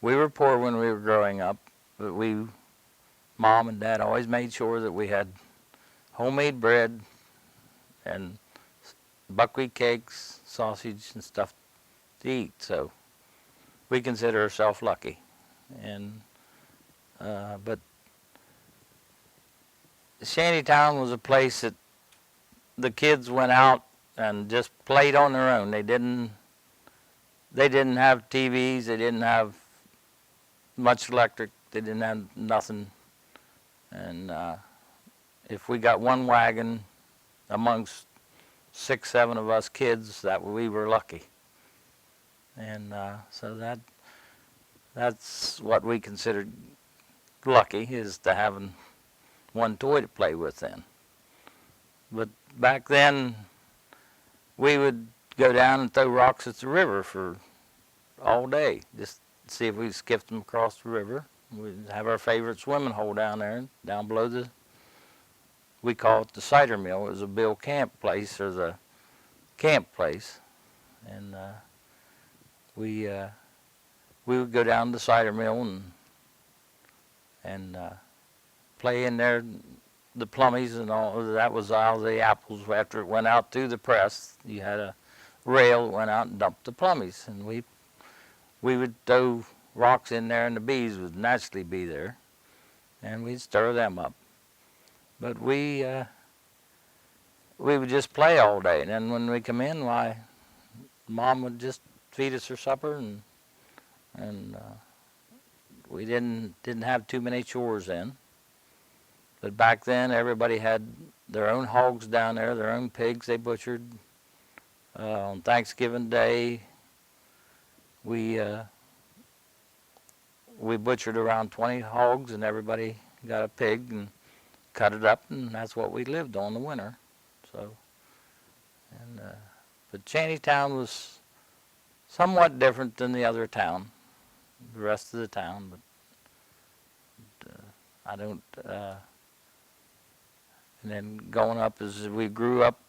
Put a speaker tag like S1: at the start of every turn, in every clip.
S1: We were poor when we were growing up, but Mom and Dad always made sure that we had homemade bread and buckwheat cakes, sausage, and stuff to eat. So we consider ourselves lucky. And but Shantytown was a place that the kids went out and just played on their own. They didn't have TVs. They didn't have much electric. They didn't have nothing. And if we got one wagon amongst 6, 7 of us kids, that we were lucky. And so that's what we considered lucky, is to having one toy to play with then. But back then, we would go down and throw rocks at the river for all day, just to see if we skipped them across the river. We'd have our favorite swimming hole down there, down below we call it the cider mill. It was a Bill Camp place, or the camp place. And we would go down to the cider mill and play in there, the plummies and all. That was all the apples. After it went out through the press, you had a rail that went out and dumped the plummies, and we would throw rocks in there, and the bees would naturally be there, and we'd stir them up. But we would just play all day, and then when we come in, why, Mom would just feed us our supper, and we didn't have too many chores then. But back then, everybody had their own hogs down there, their own pigs they butchered. On Thanksgiving Day, we butchered around 20 hogs, and everybody got a pig and cut it up, and that's what we lived on in the winter. So, and but Shantytown was somewhat different than the other town, the rest of the town. But I don't. And then going up, as we grew up,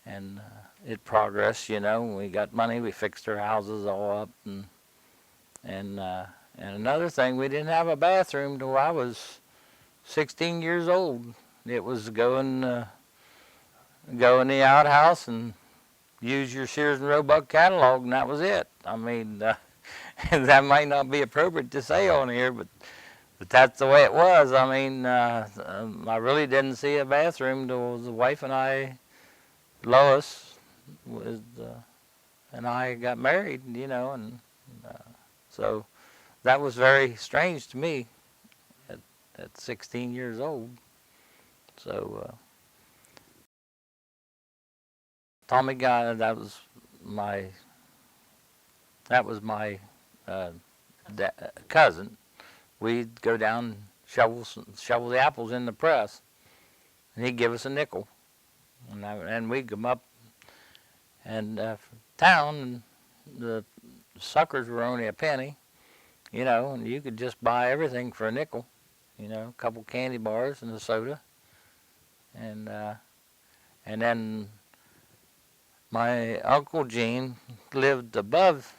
S1: and it progressed. You know, when we got money, we fixed our houses all up, and another thing, we didn't have a bathroom till I was 16 years old. It was go in the outhouse and use your Sears and Roebuck catalog, and that was it. I mean, that might not be appropriate to say on here, but that's the way it was. I mean, I really didn't see a bathroom till the wife and I, Lois, and I got married, you know, and so that was very strange to me at 16 years old. So Tommy Guy, that was my cousin. We'd go down and shovel the apples in the press, and he'd give us a nickel, and we'd come up and town, and the suckers were only a penny, you know, and you could just buy everything for a nickel, you know, a couple candy bars and a soda, and then my Uncle Gene lived above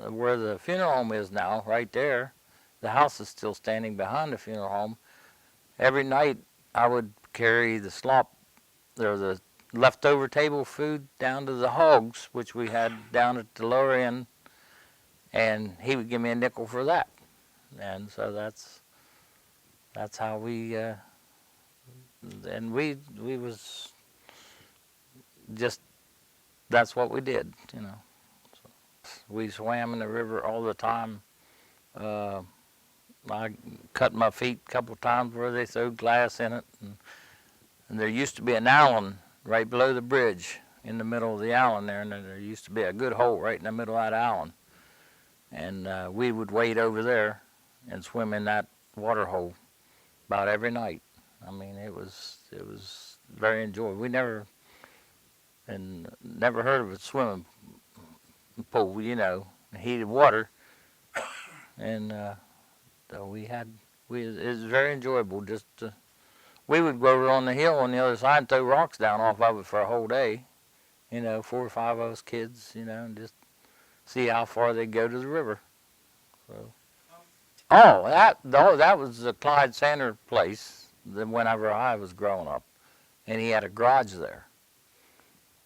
S1: where the funeral home is now, right there. The house is still standing behind the funeral home. Every night I would carry the slop, or the leftover table food, down to the hogs, which we had down at the lower end, and he would give me a nickel for that. And so that's how we, and we was just, that's what we did, you know. So we swam in the river all the time. I cut my feet a couple of times where they threw glass in it, and there used to be an island right below the bridge in the middle of the island there, and there used to be a good hole right in the middle of that island, and we would wade over there and swim in that water hole about every night. I mean, it was very enjoyable. We never heard of a swimming pool, you know, heated water, and so it was very enjoyable. Just we would go over on the hill on the other side and throw rocks down off of it for a whole day, you know, 4 or 5 of us kids, you know, and just see how far they'd go to the river. So. Oh, that was the Clyde Sander place. Whenever I was growing up, and he had a garage there.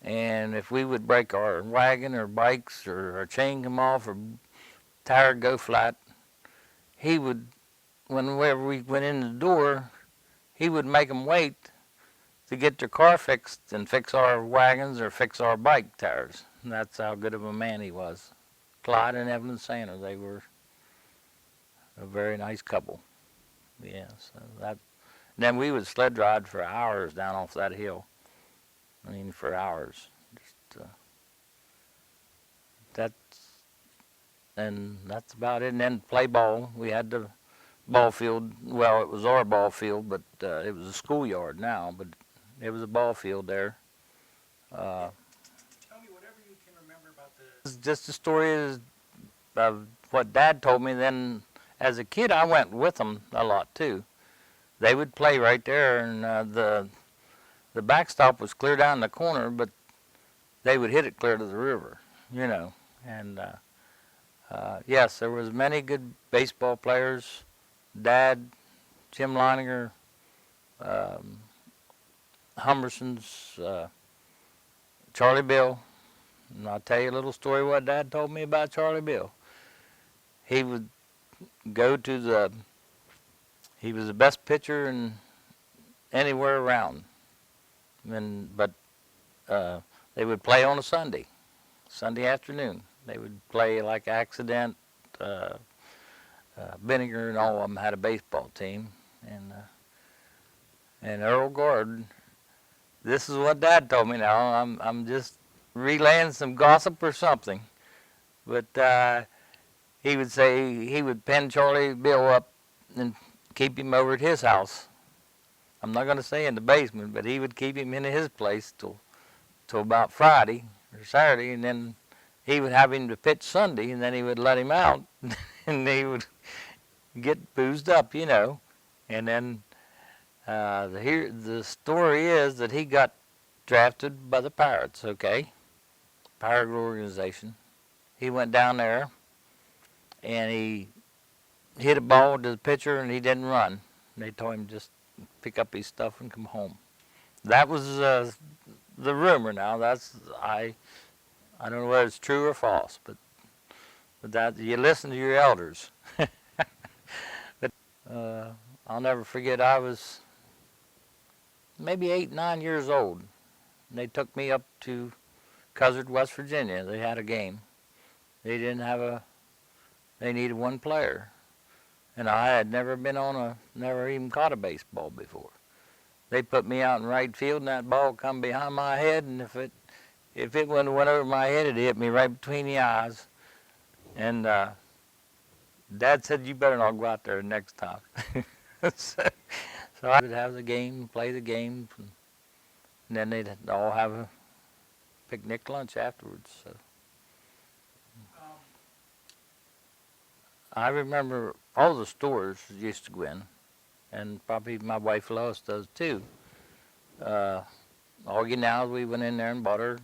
S1: And if we would break our wagon or bikes or our chain come off or tire go flat, he would, whenever we went in the door, he would make them wait to get their car fixed and fix our wagons or fix our bike tires. And that's how good of a man he was. Clyde and Evelyn Sander, they were a very nice couple. Yeah, so that. And then we would sled ride for hours down off that hill. I mean, for hours. Just that's about it. And then play ball. We had the ball field. Well, it was our ball field, but it was a schoolyard now. But it was a ball field there.
S2: Tell me whatever you can remember about the.
S1: Just the story of what Dad told me. Then, as a kid, I went with them a lot too. They would play right there, and the backstop was clear down the corner, but they would hit it clear to the river, you know. And yes, there was many good baseball players. Dad, Jim Leininger, Humberson's, Charlie Bill. And I'll tell you a little story what Dad told me about Charlie Bill. He would go to he was the best pitcher in anywhere around. But they would play on a Sunday afternoon. They would play like Accident, Vinegar, and all of them had a baseball team. And Earl Gordon, this is what Dad told me now. I'm just relaying some gossip or something. But he would say he would pin Charlie Bill up and keep him over at his house. I'm not going to say in the basement, but he would keep him in his place till about Friday or Saturday, and then he would have him to pitch Sunday, and then he would let him out, and he would get boozed up, you know. And then the story is that he got drafted by the Pirates, okay? Pirate organization. He went down there, and he hit a ball to the pitcher, and he didn't run. They told him just pick up his stuff and come home. That was the rumor. Now I don't know whether it's true or false, but that you listen to your elders. But I'll never forget. I was maybe 8, 9 years old. And they took me up to Cuzzard, West Virginia. They had a game. They needed one player. And I had never even caught a baseball before. They put me out in right field, and that ball come behind my head, and if it went over my head, it hit me right between the eyes. And Dad said, "You better not go out there next time." so I would have the game, play the game, and then they'd all have a picnic lunch afterwards. So I remember all the stores used to go in, and probably my wife Lois does too. Augie Now, we went in there and bought her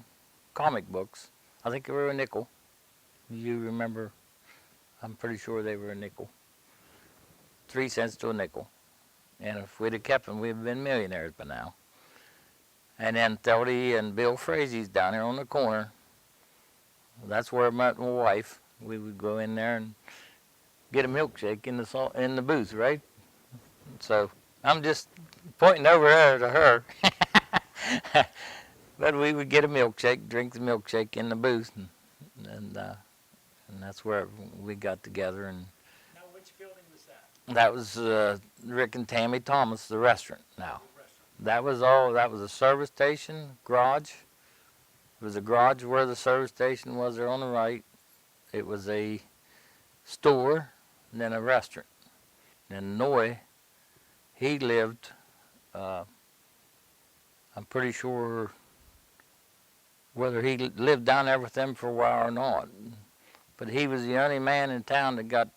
S1: comic books. I think they were a nickel. You remember? I'm pretty sure they were a nickel. 3 cents to a nickel. And if we'd have kept them, we'd have been millionaires by now. And then Theldy and Bill Frazee's down there on the corner. That's where I met my wife. We would go in there and get a milkshake in the booth, right? So I'm just pointing over there to her. But we would get a milkshake, drink the milkshake in the booth, and that's where we got together. And
S2: now, which building was that?
S1: that was Rick and Tammy Thomas, the restaurant. Now, that was a service station, garage. It was a garage where the service station was there on the right. It was a store, and then a restaurant. And Noy, he lived, I'm pretty sure whether he lived down there with them for a while or not. But he was the only man in town that got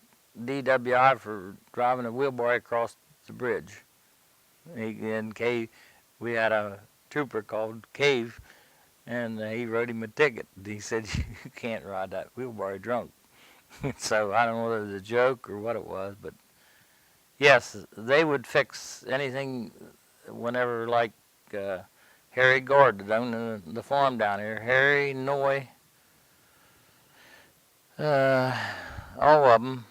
S1: DWI for driving a wheelbarrow across the bridge. We had a trooper called Cave, and he wrote him a ticket. He said, "You can't ride that wheelbarrow drunk." So I don't know whether it was a joke or what it was, but yes, they would fix anything whenever, like Harry Gord that owned the farm down here. Harry, Noy, all of them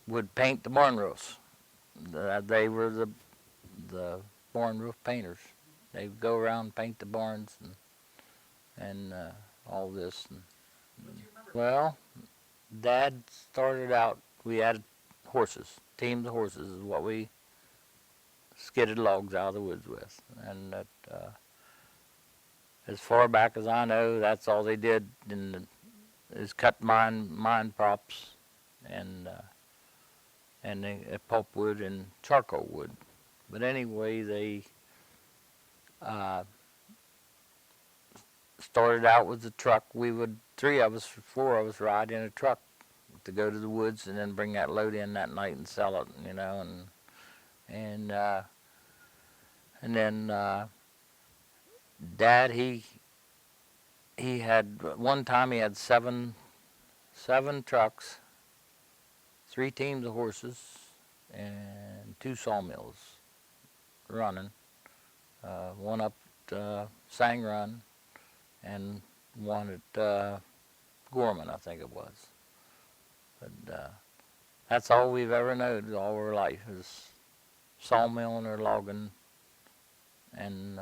S1: would paint the barn roofs. They were the barn roof painters. They'd go around and paint the barns and all this. And,
S2: What do you remember?
S1: well, Dad started out. We had horses, teams of horses is what we skidded logs out of the woods with, and that, as far back as I know, that's all they did is cut mine props and pulpwood and charcoal wood. But anyway, they started out with the truck. We would, four of us ride in a truck to go to the woods and then bring that load in that night and sell it, you know, and then Dad, he had, one time he had seven trucks, 3 teams of horses, and 2 sawmills running. One up at Sang Run and one at Gorman, I think it was. But that's all we've ever known all our life is sawmilling or logging. And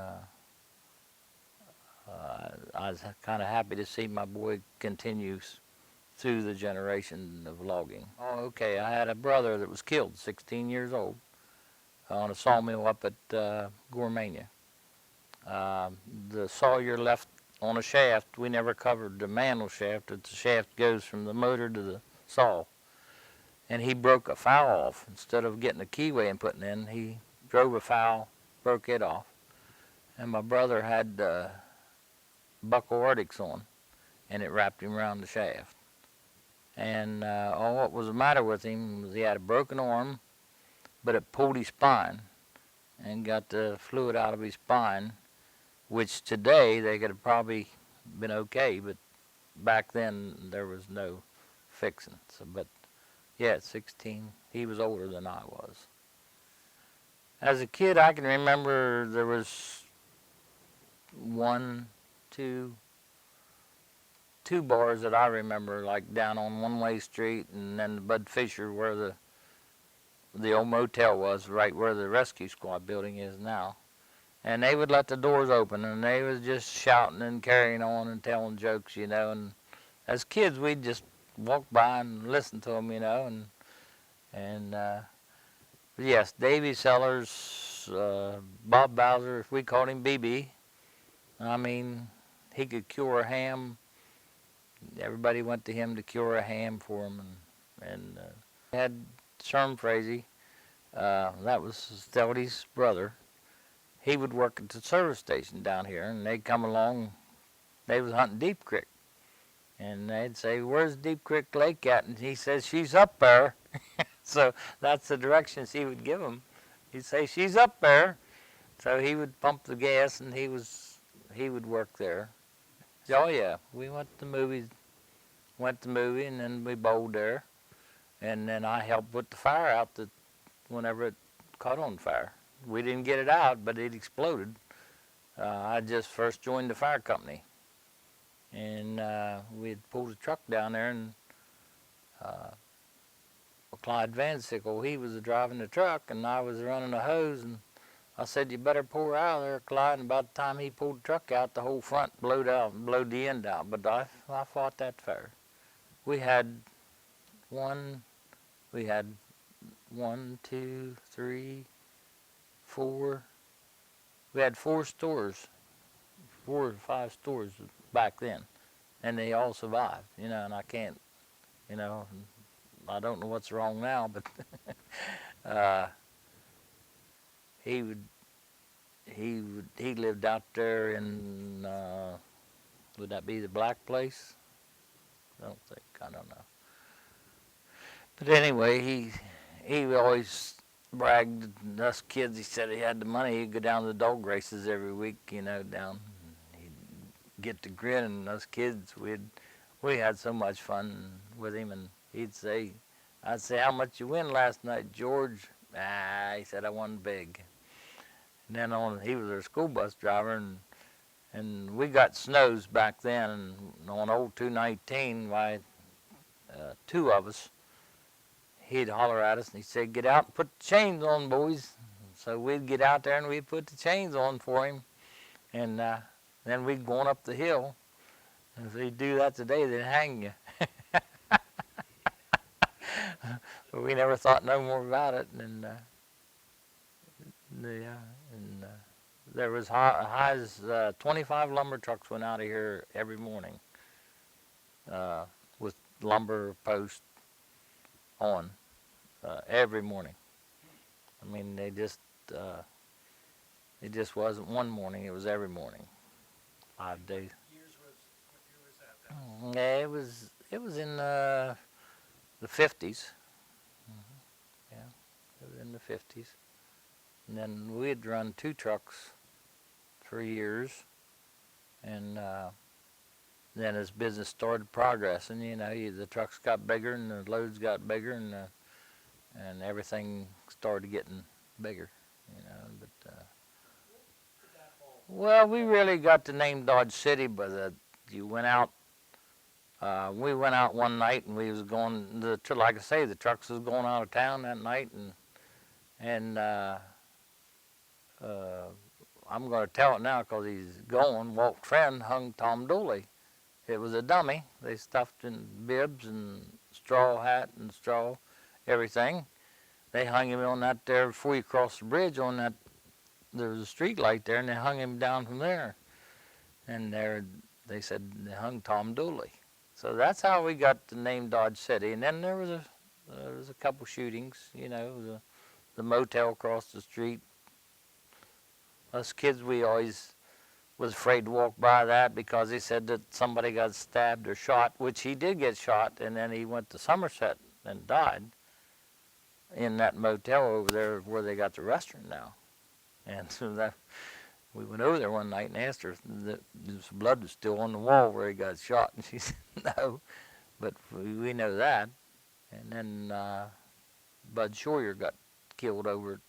S1: I was kind of happy to see my boy continue through the generation of logging. Oh, okay, I had a brother that was killed, 16 years old, on a sawmill up at Gormania. The sawyer left on a shaft. We never covered the mantle shaft. The shaft goes from the motor to the saw. And he broke a fowle off. Instead of getting a keyway and putting in, he drove a fowle, broke it off. And my brother had buckle arctics on, and it wrapped him around the shaft. And all what was the matter with him was he had a broken arm, but it pulled his spine and got the fluid out of his spine, which today they could have probably been okay, but back then there was no fixing. So, but yeah, at 16, he was older than I was. As a kid, I can remember there was two bars that I remember, like down on One-Way Street, and then the Bud Fisher, where the old motel was, right where the rescue squad building is now. And they would let the doors open, and they was just shouting and carrying on and telling jokes, you know. And as kids, we'd just walk by and listen to them, you know. And yes, Davy Sellers, Bob Bowser, we called him BB. I mean, he could cure a ham. Everybody went to him to cure a ham for him, and had Sherm Frazee, that was Steldy's brother. He would work at the service station down here, and they'd come along. They was hunting Deep Creek, and they'd say, "Where's Deep Creek Lake at?" And he says, "She's up there." So that's the directions he would give them. He'd say, "She's up there." So he would pump the gas, and he would work there. Oh yeah, we went to the movie, and then we bowled there, and then I helped put the fire out whenever it caught on fire. We didn't get it out, but it exploded. I just first joined the fire company, and we had pulled a truck down there, and Clyde Van Sickle, he was driving the truck, and I was running a hose, and I said, "You better pour out of there, Clyde." And about the time he pulled the truck out, the whole front blowed out and blowed the end out. But I fought that fair. We had one, two, three, four. We had 4 stores, 4 or 5 stores back then, and they all survived. You know, and I can't, you know, I don't know what's wrong now, but he lived out there in would that be the Black Place? I don't know. But anyway, he always bragged us kids. He said he had the money. He'd go down to the dog races every week, you know, down. He'd get to grin, and us kids, we'd we had so much fun with him, and I'd say, how much you win last night, George? He said, I won big. And then he was our school bus driver, and we got snows back then, and on old 219, two of us, he'd holler at us, and he'd say, get out and put the chains on, boys. So we'd get out there, and we'd put the chains on for him, and then we'd go on up the hill. And if they do that today, they'd hang you. But we never thought no more about it, and there was high as 25 lumber trucks went out of here every morning with lumber posts on every morning. I mean, it just wasn't one morning; it was every morning, 5 days.
S2: What year was that?
S1: Yeah, it was in the 50s. Yeah, it was in the 50s. And then we had run 2 trucks for years, and then as business started progressing, the trucks got bigger and the loads got bigger, and everything started getting bigger, But well, we really got the name Dodge City, but you went out. We went out one night, and we was going. Like I say, the trucks was going out of town that night, and I'm going to tell it now because he's gone. Walt Friend hung Tom Dooley. It was a dummy. They stuffed in bibs and straw hat and straw, everything. They hung him on that there before you cross the bridge on that. There was a street light there, and they hung him down from there. And they said they hung Tom Dooley. So that's how we got the name Dodge City. And then there was a couple shootings. The motel across the street. Us kids, we always was afraid to walk by that because he said that somebody got stabbed or shot, which he did get shot, and then he went to Somerset and died in that motel over there where they got the restaurant now. And so we went over there one night and asked her if the blood was still on the wall where he got shot, and she said no, but we know that. And then Bud Schroyer got killed over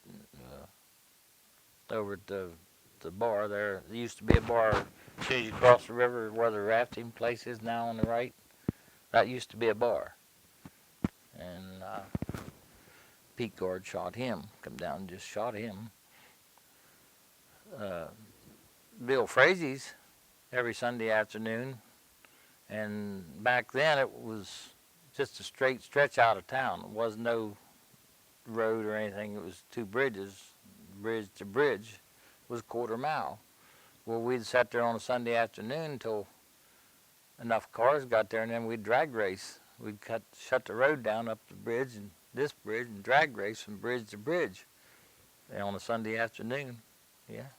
S1: at the bar there. There used to be a bar as soon as you cross the river where the rafting place is now on the right. That used to be a bar. And Pete Guard shot him, come down and just shot him. Bill Frazee's every Sunday afternoon, and back then it was just a straight stretch out of town. It was no road or anything. It was 2 bridges. Bridge to bridge was a quarter mile. Well, we'd sat there on a Sunday afternoon until enough cars got there, and then we'd drag race. We'd shut the road down up the bridge and this bridge and drag race from bridge to bridge on a Sunday afternoon. Yeah,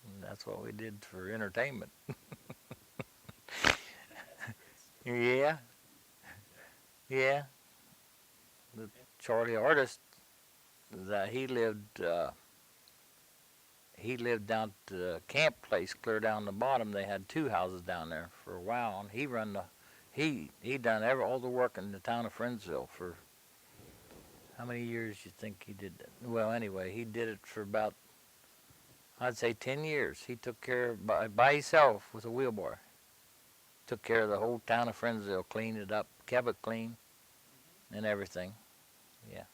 S1: and that's what we did for entertainment. Yeah. The Charlie Artist, that he lived down at the camp place, clear down the bottom. They had 2 houses down there for a while, and he done all the work in the town of Friendsville for how many years you think he did that? Well, anyway, he did it for about, I'd say 10 years. He took care of, by himself with a wheelbarrow. Took care of the whole town of Friendsville, cleaned it up, kept it clean, and everything. Yeah.